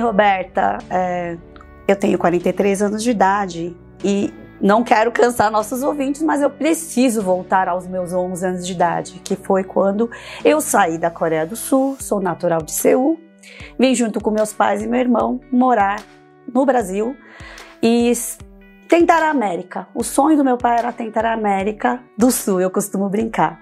Roberta, eu tenho 43 anos de idade e não quero cansar nossos ouvintes, mas eu preciso voltar aos meus 11 anos de idade, que foi quando eu saí da Coreia do Sul, sou natural de Seul, vim junto com meus pais e meu irmão morar no Brasil e tentar a América. O sonho do meu pai era tentar a América do Sul, eu costumo brincar.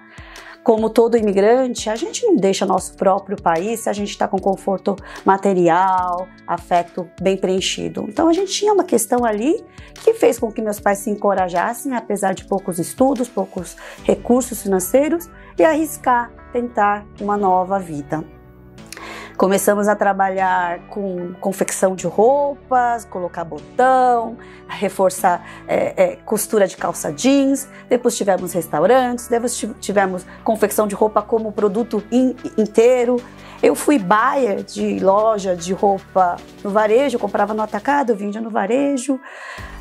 Como todo imigrante, a gente não deixa nosso próprio país se a gente está com conforto material, afeto bem preenchido. Então a gente tinha uma questão ali que fez com que meus pais se encorajassem, apesar de poucos estudos, poucos recursos financeiros, e arriscar tentar uma nova vida. Começamos a trabalhar com confecção de roupas, colocar botão, reforçar costura de calça jeans, depois tivemos restaurantes, depois tivemos confecção de roupa como produto inteiro. Eu fui buyer de loja de roupa no varejo, eu comprava no atacado, eu vendia no varejo.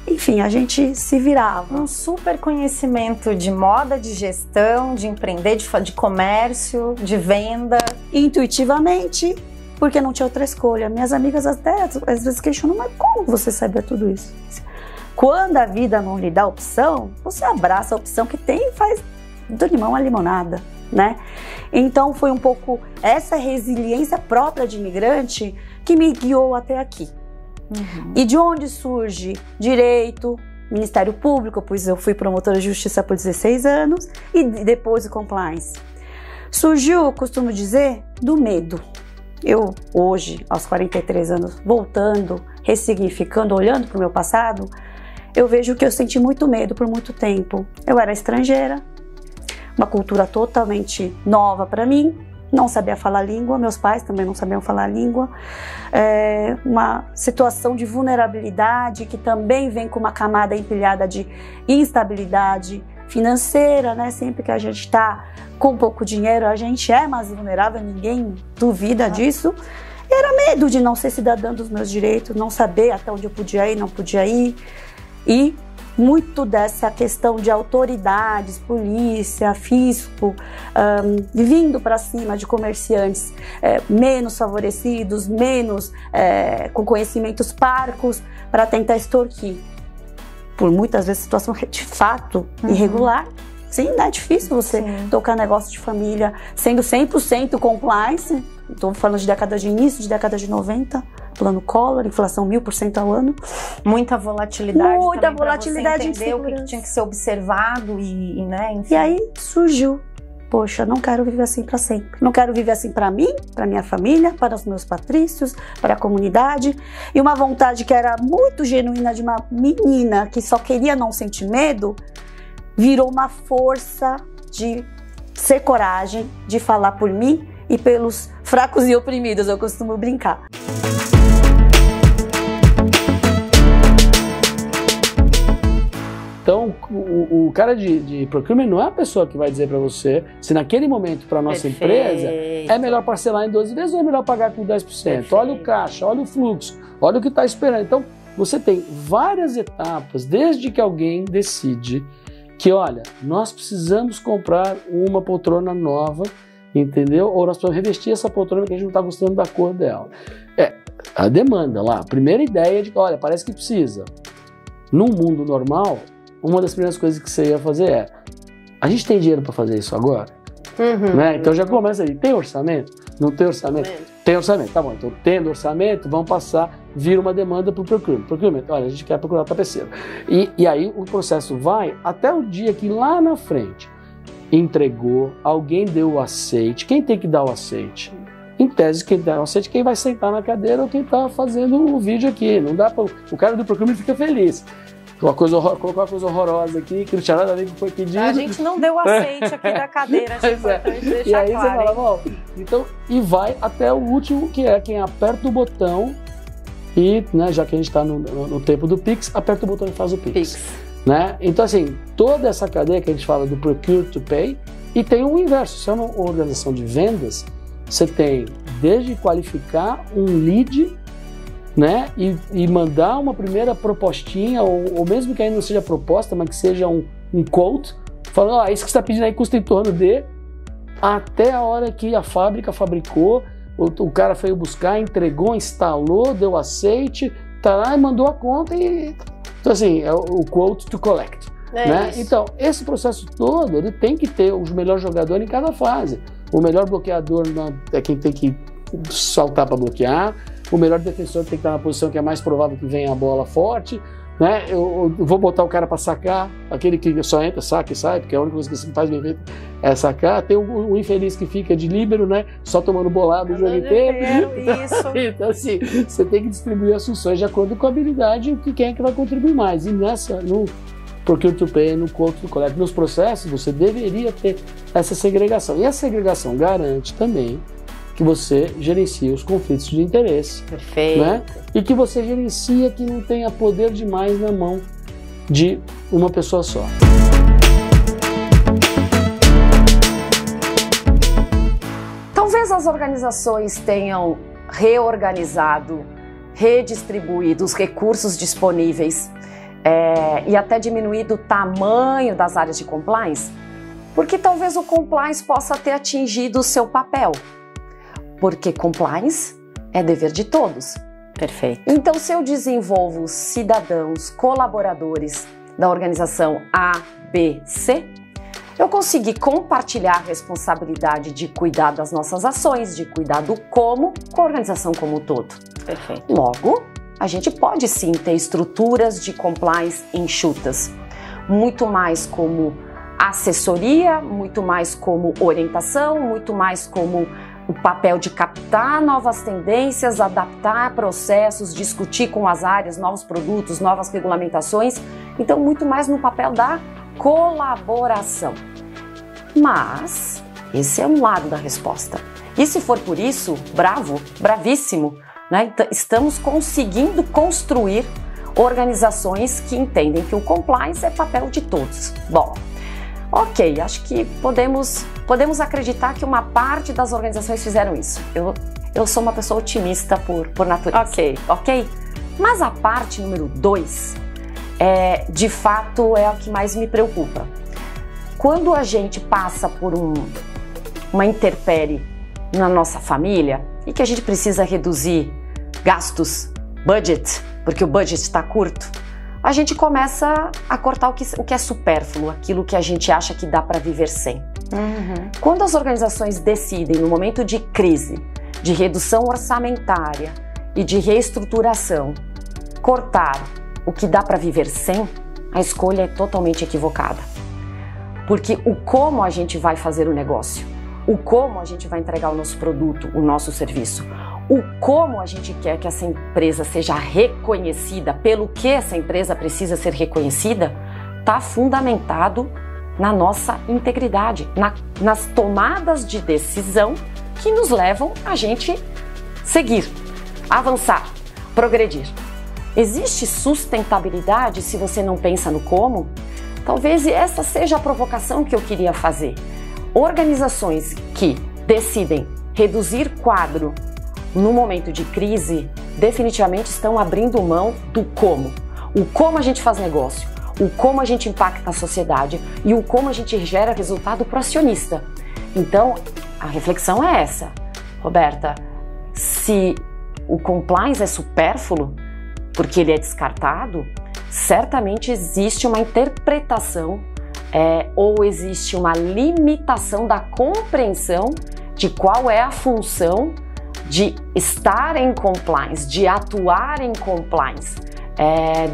Enfim, a gente se virava. Um super conhecimento de moda, de gestão, de empreender, de comércio, de venda. Intuitivamente, porque não tinha outra escolha. Minhas amigas até às vezes questionam, mas como você sabia tudo isso? Quando a vida não lhe dá opção, você abraça a opção que tem e faz do limão a limonada, né? Então foi um pouco essa resiliência própria de imigrante que me guiou até aqui. E de onde surge direito, Ministério Público, pois eu fui promotora de justiça por 16 anos, e depois o compliance. Surgiu, eu costumo dizer, do medo. Eu hoje, aos 43 anos, voltando, ressignificando, olhando para o meu passado, eu vejo que eu senti muito medo por muito tempo. Eu era estrangeira, uma cultura totalmente nova para mim, não sabia falar língua, meus pais também não sabiam falar língua, uma situação de vulnerabilidade que também vem com uma camada empilhada de instabilidade financeira, né? Sempre que a gente está com pouco dinheiro, a gente é mais vulnerável, ninguém duvida disso. E era medo de não ser cidadã dos meus direitos, não saber até onde eu podia ir, não podia ir. E muito dessa questão de autoridades, polícia, fisco, vindo para cima de comerciantes menos favorecidos, menos com conhecimentos parcos, para tentar extorquir. Por muitas vezes situação de fato irregular. Sim, é difícil você tocar negócio de família sendo 100% compliance. Estou falando de década de início, de década de 90, plano Collor, inflação 1000% ao ano. Muita volatilidade. Muita volatilidade, entender o que tinha que ser observado né, enfim. E aí surgiu, poxa, não quero viver assim para sempre. Não quero viver assim para mim, para minha família, para os meus patrícios, para a comunidade. E uma vontade que era muito genuína de uma menina que só queria não sentir medo, virou uma força de ser coragem, de falar por mim e pelos fracos e oprimidos, eu costumo brincar. Então, o cara de procurement não é a pessoa que vai dizer para você se naquele momento para nossa empresa é melhor parcelar em 12 vezes ou é melhor pagar com 10%. Perfeito. Olha o caixa, olha o fluxo, olha o que está esperando. Então, você tem várias etapas, desde que alguém decide que, olha, nós precisamos comprar uma poltrona nova, entendeu? Ou nós precisamos revestir essa poltrona porque a gente não está gostando da cor dela. A demanda lá, a primeira ideia de que, olha, parece que precisa. Num mundo normal, uma das primeiras coisas que você ia fazer a gente tem dinheiro para fazer isso agora? Né? Então já começa aí, tem orçamento? Não tem orçamento? Tem orçamento, tá bom, então tendo orçamento, vamos passar, vira uma demanda para o procurement. Olha, a gente quer procurar tapeceiro. E aí o processo vai até o dia que lá na frente entregou, alguém deu o aceite. Quem tem que dar o aceite? Em tese, quem dá o aceite, quem vai sentar na cadeira ou quem está fazendo o vídeo aqui. Não dá para o cara do procurement fica feliz. Colocou uma coisa horrorosa aqui, que não tinha nada a ver com o que foi pedido. A gente não deu aceite aqui da cadeira, acho importante deixar E aí claro, você fala, bom, então, e vai até o último, que é quem aperta o botão e, né, já que a gente está no tempo do Pix, aperta o botão e faz o Pix. Né? Então, assim, toda essa cadeia que a gente fala do Procure to Pay, e tem o inverso, se é uma organização de vendas, você tem desde qualificar um lead, né, e mandar uma primeira propostinha, ou mesmo que ainda não seja proposta, mas que seja um quote, falando, isso que você está pedindo aí custa em torno de, até a hora que a fábrica fabricou, o cara foi buscar, entregou, instalou, deu aceite, tá lá e mandou a conta e... Então assim, é o quote to collect. Né? Então, esse processo todo, ele tem que ter o melhor jogador em cada fase. O melhor bloqueador é quem tem que saltar para bloquear, o melhor defensor tem que estar na posição que é mais provável que venha a bola forte, né? Eu vou botar o cara para sacar, aquele que só entra, saca e sai, porque a única coisa que você faz bem feito é sacar. Tem o infeliz que fica de líbero, né? Só tomando bolado o jogo inteiro. Então, assim, você tem que distribuir as funções de acordo com a habilidade e quem é que vai contribuir mais. E no Procure to Pay, no Quote to Collect, nos processos, você deveria ter essa segregação. E a segregação garante também que você gerencia os conflitos de interesse. Perfeito. Né? E que você gerencia que não tenha poder demais na mão de uma pessoa só. Talvez as organizações tenham reorganizado, redistribuído os recursos disponíveis e até diminuído o tamanho das áreas de compliance, porque talvez o compliance possa ter atingido o seu papel. Porque compliance é dever de todos. Perfeito. Então, se eu desenvolvo cidadãos, colaboradores da organização A, B, C, eu consegui compartilhar a responsabilidade de cuidar das nossas ações, de cuidar do como com a organização como um todo. Perfeito. Logo, a gente pode sim ter estruturas de compliance enxutas, muito mais como assessoria, muito mais como orientação, muito mais como o papel de captar novas tendências, adaptar processos, discutir com as áreas novos produtos, novas regulamentações. Então, muito mais no papel da colaboração. Mas esse é um lado da resposta. E se for por isso, bravo, bravíssimo, né? Estamos conseguindo construir organizações que entendem que o compliance é papel de todos. Bom, ok, acho que podemos acreditar que uma parte das organizações fizeram isso. Eu sou uma pessoa otimista por natureza. Ok? Mas a parte número 2, de fato, é a que mais me preocupa. Quando a gente passa por uma intempérie na nossa família e que a gente precisa reduzir gastos, budget, porque o budget está curto, a gente começa a cortar o que é supérfluo, aquilo que a gente acha que dá para viver sem. Uhum. Quando as organizações decidem, no momento de crise, de redução orçamentária e de reestruturação, cortar o que dá para viver sem, a escolha é totalmente equivocada. Porque o como a gente vai fazer o negócio, o como a gente vai entregar o nosso produto, o nosso serviço, o como a gente quer que essa empresa seja reconhecida, pelo que essa empresa precisa ser reconhecida, está fundamentado na nossa integridade, nas tomadas de decisão que nos levam a gente seguir, avançar, progredir. Existe sustentabilidade se você não pensa no como? Talvez essa seja a provocação que eu queria fazer. Organizações que decidem reduzir quadro no momento de crise, definitivamente estão abrindo mão do como. O como a gente faz negócio, o como a gente impacta a sociedade e o como a gente gera resultado para o acionista. Então, a reflexão é essa. Roberta, se o compliance é supérfluo, porque ele é descartado, certamente existe uma interpretação ou existe uma limitação da compreensão de qual é a função de estar em compliance, de atuar em compliance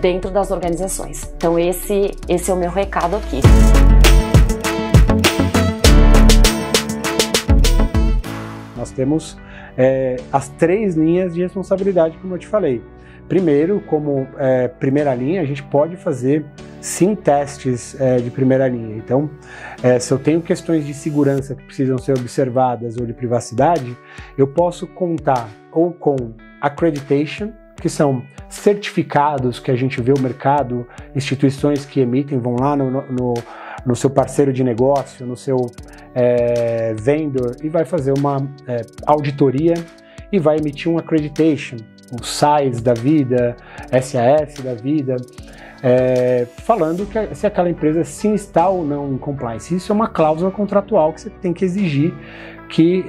dentro das organizações. Então esse é o meu recado aqui. Nós temos as 3 linhas de responsabilidade, como eu te falei. Primeiro, como primeira linha, a gente pode fazer sim testes de primeira linha. Então, se eu tenho questões de segurança que precisam ser observadas ou de privacidade, eu posso contar ou com accreditation, que são certificados que a gente vê o mercado, instituições que emitem, vão lá no seu parceiro de negócio, no seu vendor, e vai fazer uma auditoria e vai emitir um accreditation, o SAIS da vida, SAS da vida, falando que se aquela empresa sim está ou não em compliance. Isso é uma cláusula contratual que você tem que exigir que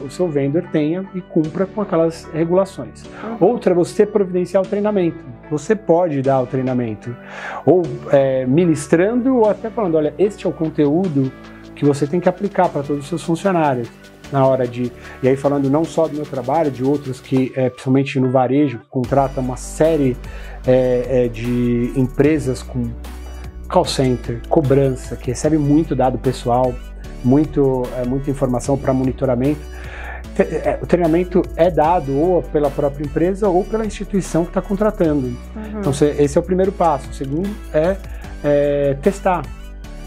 o seu vendor tenha e cumpra com aquelas regulações. Outra é você providenciar o treinamento. Você pode dar o treinamento, ou ministrando, ou até falando, olha, este é o conteúdo que você tem que aplicar para todos os seus funcionários na hora de... E aí falando não só do meu trabalho, de outros que, principalmente no varejo, que contrata uma série de empresas com call center, cobrança, que recebe muito dado pessoal, muita informação para monitoramento. O treinamento é dado ou pela própria empresa ou pela instituição que está contratando. Então esse é o primeiro passo. O segundo é testar.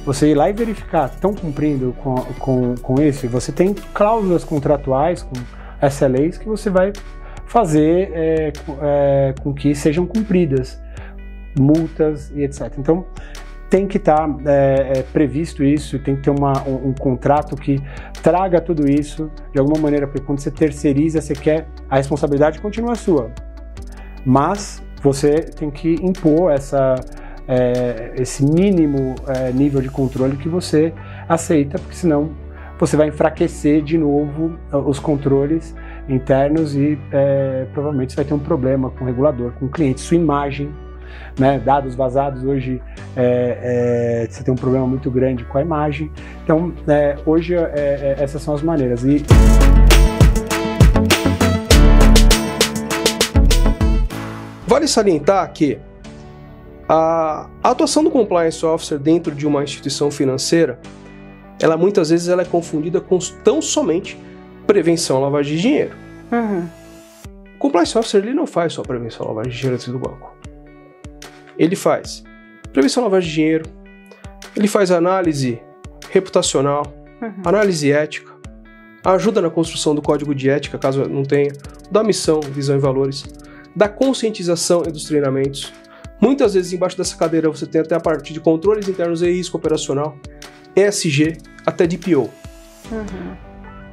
Você ir lá e verificar, estão cumprindo com isso? Você tem cláusulas contratuais, com SLAs, que você vai fazer com que sejam cumpridas, multas e etc. Então, tem que estar previsto isso, tem que ter um contrato que traga tudo isso de alguma maneira, porque quando você terceiriza, a responsabilidade continua sua, mas você tem que impor esse mínimo nível de controle que você aceita, porque senão você vai enfraquecer de novo os controles internos e provavelmente você vai ter um problema com o regulador, com o cliente, sua imagem, né? Dados vazados hoje, você tem um problema muito grande com a imagem. Então, hoje essas são as maneiras. Vale salientar que a atuação do Compliance Officer dentro de uma instituição financeira, ela muitas vezes é confundida com tão somente prevenção à lavagem de dinheiro. O Compliance Officer ele não faz só prevenção à lavagem de dinheiro dentro do banco. Ele faz prevenção à lavagem de dinheiro, ele faz análise reputacional, análise ética, ajuda na construção do código de ética, caso não tenha, da missão, visão e valores, da conscientização e dos treinamentos. Muitas vezes embaixo dessa cadeira você tem até a parte de controles internos e risco operacional, ESG, até DPO.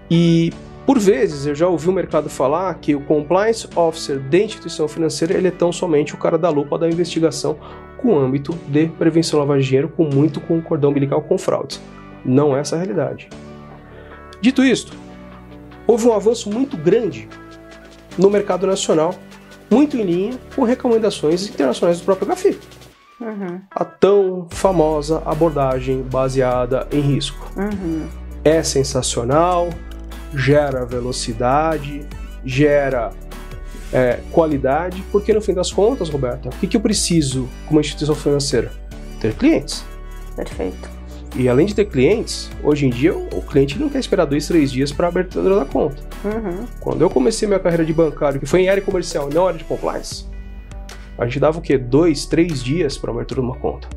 E por vezes eu já ouvi o mercado falar que o Compliance Officer de instituição financeira ele é tão somente o cara da lupa da investigação com âmbito de prevenção à lavagem de dinheiro, com cordão umbilical com fraudes. Não é essa a realidade. Dito isto, houve um avanço muito grande no mercado nacional, muito em linha com recomendações internacionais do próprio GAFI. A tão famosa abordagem baseada em risco. É sensacional, gera velocidade, gera qualidade, porque no fim das contas, Roberta, o que eu preciso como instituição financeira? Ter clientes. Perfeito. E além de ter clientes, hoje em dia o cliente não quer esperar 2, 3 dias para a abertura da conta. Quando eu comecei minha carreira de bancário, que foi em área comercial e não área de compliance, a gente dava o quê? 2, 3 dias para a abertura de uma conta.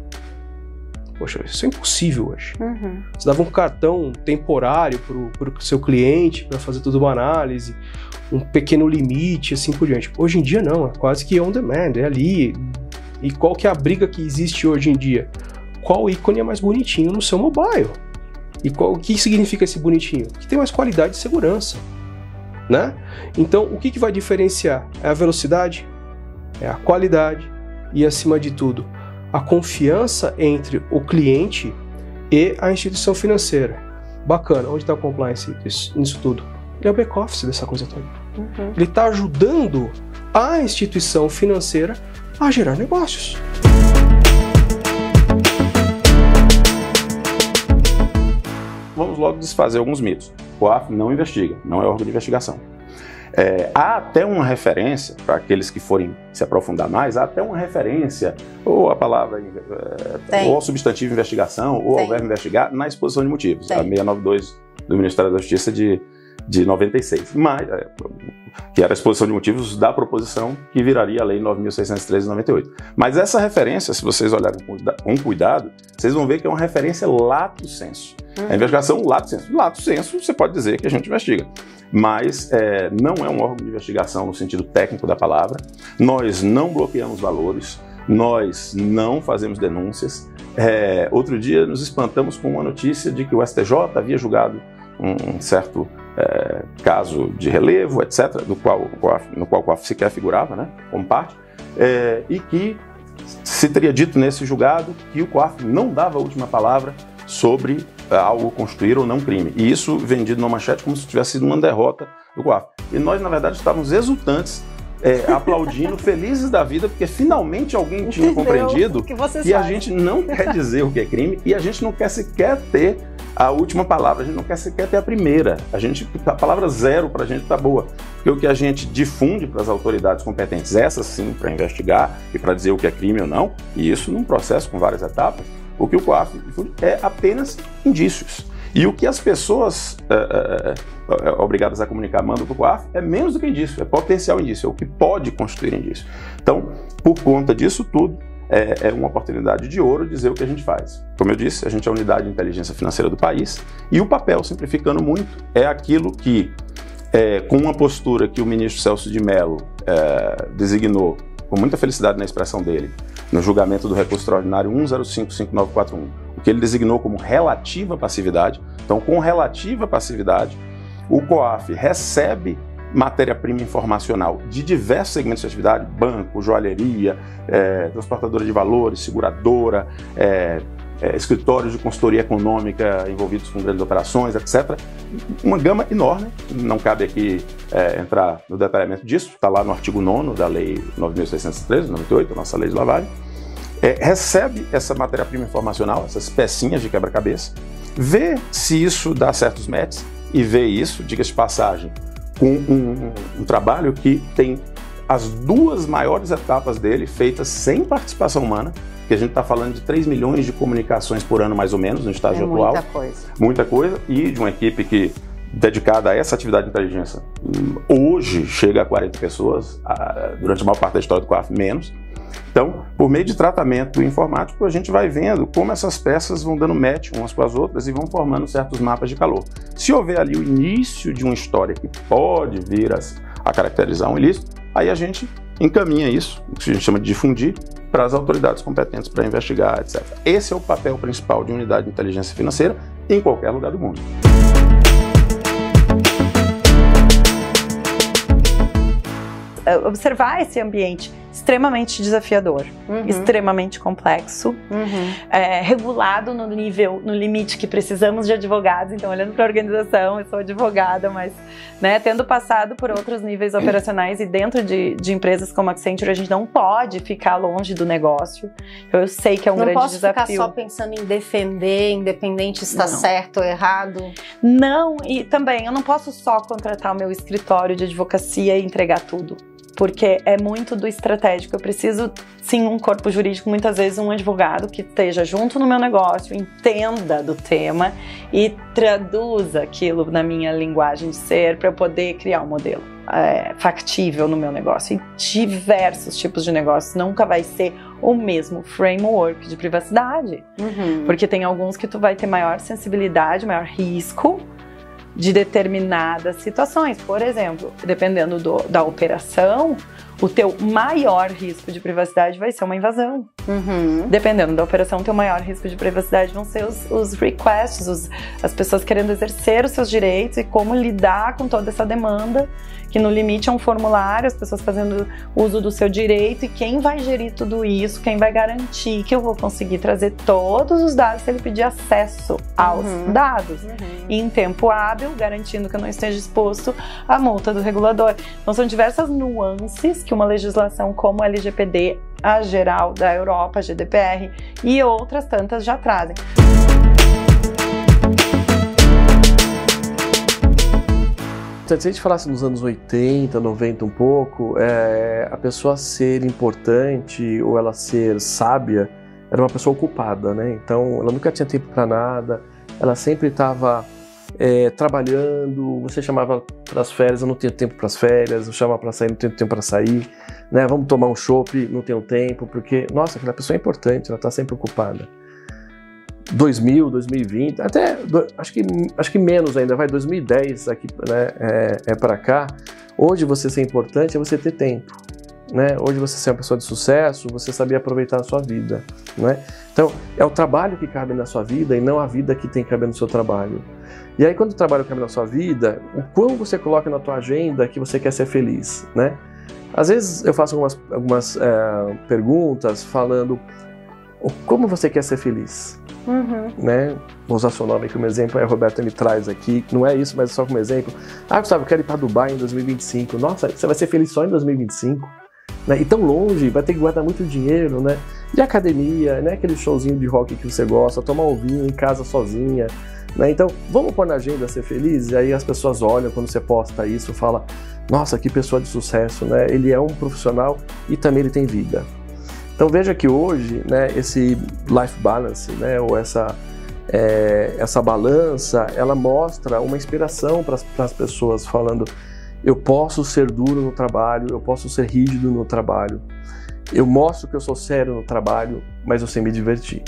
Poxa, isso é impossível hoje. Você dava um cartão temporário para o seu cliente para fazer toda uma análise, um pequeno limite, assim por diante. Hoje em dia não, é quase que on demand, é ali. E qual que é a briga que existe hoje em dia? Qual ícone é mais bonitinho no seu mobile? E o que significa esse bonitinho? Que tem mais qualidade e segurança, né? Então, o que vai diferenciar? É a velocidade, é a qualidade e, acima de tudo, a confiança entre o cliente e a instituição financeira. Bacana, onde está o compliance nisso tudo? Ele é o back-office dessa coisa toda. Ele está ajudando a instituição financeira a gerar negócios. Vamos logo desfazer alguns mitos. O COAF não investiga, não é órgão de investigação. Há até uma referência, para aqueles que forem se aprofundar mais, há até uma referência, ou a palavra, ou ao substantivo investigação, ou ao verbo investigar, na exposição de motivos, a 692 do Ministério da Justiça de 96, mas, que era a exposição de motivos da proposição que viraria a Lei 9.613 de 98. Mas essa referência, se vocês olharem com cuidado, vocês vão ver que é uma referência lato sensu. A investigação lato sensu. Lato sensu, você pode dizer que a gente investiga, mas não é um órgão de investigação no sentido técnico da palavra. Nós não bloqueamos valores, nós não fazemos denúncias. Outro dia nos espantamos com uma notícia de que o STJ havia julgado um certo caso de relevo, etc., no qual o COAF sequer figurava, né, como parte, e que se teria dito nesse julgado que o COAF não dava a última palavra sobre algo constituir ou não crime. E isso vendido numa manchete como se tivesse sido uma derrota do COAF. E nós, na verdade, estávamos exultantes, aplaudindo, felizes da vida, porque finalmente alguém tinha compreendido que a gente não quer dizer o que é crime e a gente não quer sequer ter a última palavra, a gente não quer sequer ter a primeira. A palavra zero para a gente tá boa. Porque o que a gente difunde para as autoridades competentes, essas sim, para investigar e para dizer o que é crime ou não, e isso num processo com várias etapas, o que o COAF difunde é apenas indícios. E o que as pessoas obrigadas a comunicar mandam para o COAF é menos do que indício, é potencial indício, é o que pode constituir indício. Então, por conta disso tudo, é uma oportunidade de ouro dizer o que a gente faz. Como eu disse, a gente é a unidade de inteligência financeira do país e o papel, simplificando muito, é aquilo que, com uma postura que o ministro Celso de Mello designou com muita felicidade na expressão dele, no julgamento do recurso extraordinário 1055941, o que ele designou como relativa passividade. Então, com relativa passividade, o COAF recebe matéria-prima informacional de diversos segmentos de atividade, banco, joalheria, transportadora de valores, seguradora, escritórios de consultoria econômica envolvidos com grandes operações, etc. Uma gama enorme, não cabe aqui entrar no detalhamento disso, está lá no artigo 9º da Lei 9.613, 98, a nossa lei de lavagem, recebe essa matéria-prima informacional, essas pecinhas de quebra-cabeça, vê se isso dá certos matches e vê isso, diga-se de passagem, com um trabalho que tem as duas maiores etapas dele feitas sem participação humana, que a gente está falando de 3 milhões de comunicações por ano, mais ou menos, no estágio atual. Muita coisa. Muita coisa, e de uma equipe que, dedicada a essa atividade de inteligência, hoje chega a 40 pessoas, durante a maior parte da história do COAF, menos. Então, por meio de tratamento informático, a gente vai vendo como essas peças vão dando match umas com as outras e vão formando certos mapas de calor. Se houver ali o início de uma história que pode vir a caracterizar um ilícito, aí a gente encaminha isso, o que a gente chama de difundir, para as autoridades competentes para investigar, etc. Esse é o papel principal de unidade de inteligência financeira em qualquer lugar do mundo. Observar esse ambiente extremamente desafiador, extremamente complexo, regulado no nível, no limite que precisamos de advogados. Então, olhando para a organização, eu sou advogada, mas tendo passado por outros níveis operacionais e dentro de empresas como a Accenture, a gente não pode ficar longe do negócio. Eu sei que é um grande desafio. Não posso ficar só pensando em defender, independente se está certo ou errado. Não, e também eu não posso só contratar o meu escritório de advocacia e entregar tudo. Porque é muito do estratégico. Eu preciso, sim, um corpo jurídico, muitas vezes um advogado que esteja junto no meu negócio, entenda do tema e traduza aquilo na minha linguagem de ser para eu poder criar um modelo factível no meu negócio. E diversos tipos de negócios, nunca vai ser o mesmo framework de privacidade. Porque tem alguns que tu vai ter maior sensibilidade, maior risco de determinadas situações. Por exemplo, dependendo da operação, o teu maior risco de privacidade vai ser uma invasão. Dependendo da operação, o teu maior risco de privacidade vão ser os requests, as pessoas querendo exercer os seus direitos e como lidar com toda essa demanda, que no limite é um formulário, as pessoas fazendo uso do seu direito, e quem vai gerir tudo isso, quem vai garantir que eu vou conseguir trazer todos os dados se ele pedir acesso aos dados, e em tempo hábil, garantindo que eu não esteja exposto à multa do regulador. Então são diversas nuances que uma legislação como a LGPD, a geral da Europa, a GDPR e outras tantas já trazem. Se a gente falasse nos anos 80, 90 um pouco, a pessoa ser importante ou ela ser sábia era uma pessoa ocupada, né? Então ela nunca tinha tempo para nada, ela sempre estava trabalhando. Você chamava para as férias, eu não tenho tempo para as férias, eu chamava para sair, não tenho tempo para sair, né? Vamos tomar um chopp, não tenho tempo, porque, nossa, aquela pessoa é importante, ela está sempre ocupada. 2000, 2020, até acho que menos ainda, 2010 aqui, né, para cá. Hoje você ser importante é você ter tempo, né? Hoje você ser uma pessoa de sucesso, você saber aproveitar a sua vida, né? Então é o trabalho que cabe na sua vida e não a vida que tem que caber no seu trabalho. E aí quando o trabalho cabe na sua vida, o quão você coloca na tua agenda que você quer ser feliz, né? Às vezes eu faço algumas perguntas falando como você quer ser feliz. né? Vou usar seu nome como exemplo, a Roberta me traz aqui, não é isso, mas só como exemplo. Ah, Gustavo, eu quero ir para Dubai em 2025. Nossa, você vai ser feliz só em 2025? Né? E tão longe, vai ter que guardar muito dinheiro, né? De academia, né? Aquele showzinho de rock que você gosta, tomar um vinho em casa sozinha, né? Então, vamos pôr na agenda ser feliz? E aí as pessoas olham quando você posta isso, fala, nossa, que pessoa de sucesso, né? Ele é um profissional e também ele tem vida. Então veja que hoje, né, esse life balance, né, ou essa balança, ela mostra uma inspiração para as pessoas, falando, eu posso ser duro no trabalho, eu posso ser rígido no trabalho, eu mostro que eu sou sério no trabalho, mas eu sei me divertir.